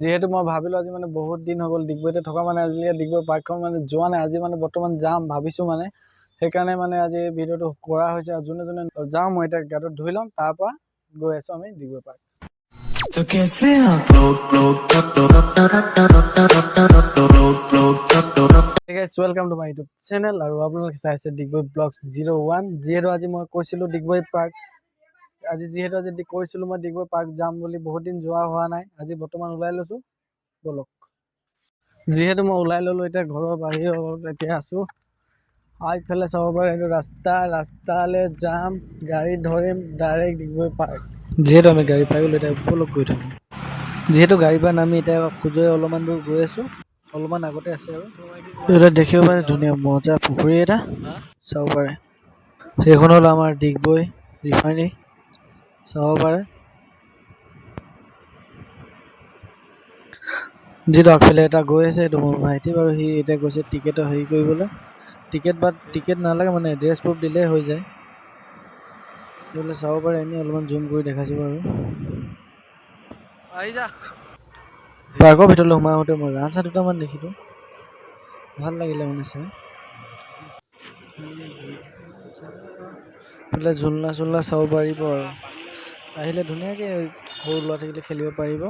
যেহেতু মই ভাবিলো আজি মানে বহুত দিন হৈ গ'ল ডিগবৈতে থকা মানে আজিলৈকে ডিগবৈ পাৰ্কখন মানে যোৱা নাই আজি মানে বৰ্তমান যাম ভাবিছো মানে সেইকাৰণে মানে আজি ভিডিঅ'টো কৰা হৈছে আৰু যোনে যোনে যাওঁ মই এতিয়া গাটো ধুই ল'ম তাৰ পৰা গৈ আছো আমি ডিগবৈ পাৰ্ক तो कैसे आप लोग Hey guys, welcome to my YouTube channel আৰু আপোনালোকে চাইছে ডিগবৈ ব্লগছ 01 যেহেতু আজি মই কৈছিলো ডিগবৈ পাৰ্ক আজি কৈছিলো মই ডিগবৈ পাৰ্ক যাম বুলি বহুত দিন যোৱা হোৱা নাই আজি বৰ্তমান ওলাই লৈছো বলক যেহেতু মই ওলাই ললো এতিয়া ঘৰৰ বাহিৰত এতিয়া আছো আগফালে চাব পাৰে এইটো ৰাস্তালে যাম গাড়ী ধৰিম ডাইৰেক্ট ডিগবৈ পাৰ্ক যেহেতু আমি গাড়ী পাই গ'লো এতিয়া বলক গৈ থাকোঁ যেহেতু গাড়ী পৰা নামি এতিয়া খোজৰে অলপমান দূৰ গৈ আছো অলপমান আগতে আছে আৰু এটা দেখিব পাৰে ধুনীয়া মজা পুখুৰী এটা চাব পাৰে সেইখন হ'ল আমাৰ ডিগবৈ ৰিফাইনাৰী চাব পাৰে যিটো আগফালে এটা গৈ আছে এইটো মোৰ ভাইটি বাৰু সি এতিয়া গৈছে টিকেটৰ হেৰি কৰিবলৈ টিকেট নালাগে মানে এড্ৰেছ প্ৰুফ দিলেই হৈ যায় তেতিয়াহ'লে চাব পাৰে এনেই অলপমান জুম কৰি দেখাইছোঁ বাৰু আহি যা পাৰ্কৰ ভিতৰলৈ সোমাই আহোঁতে মই ৰাজহাঁহ দুটামান দেখিলোঁ ভাল লাগিলে মানে চাই এইফালে ঝুলনা চাব পাৰিব আৰু আহিলে ধুনীয়াকৈ সৰু ল'ৰা থাকিলে খেলিব পাৰিব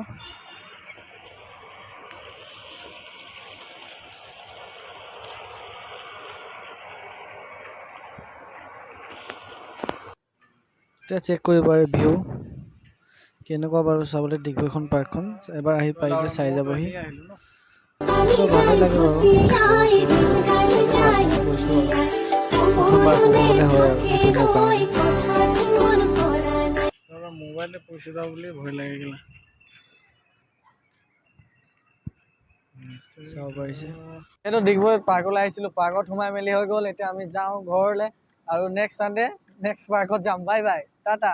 এতিয়া চেক কৰিব পাৰে ভিউ কেনেকুৱা বাৰু চাবলৈ ডিগবৈখন পাৰ্কখন এবাৰ আহি পাৰিলে চাই যাবহি ভালেই লাগে বাৰু কৈছোঁ প্ৰথমবাৰ ক'বলৈ হয় আৰু সেইটো মোৰ কাৰণে মোবাইলে পইচা যাওঁ বুলি ভয় লাগে গ'লে চাব পাৰিছে এইটো ডিগবৈ পাৰ্কলৈ আহিছিলোঁ পাৰ্কত সোমাই মেলি হৈ গ'ল এতিয়া আমি যাওঁ ঘৰলৈ আৰু নেক্সট চানডে নেক্সট পাৰ্কত যাম বাই বাই টাটা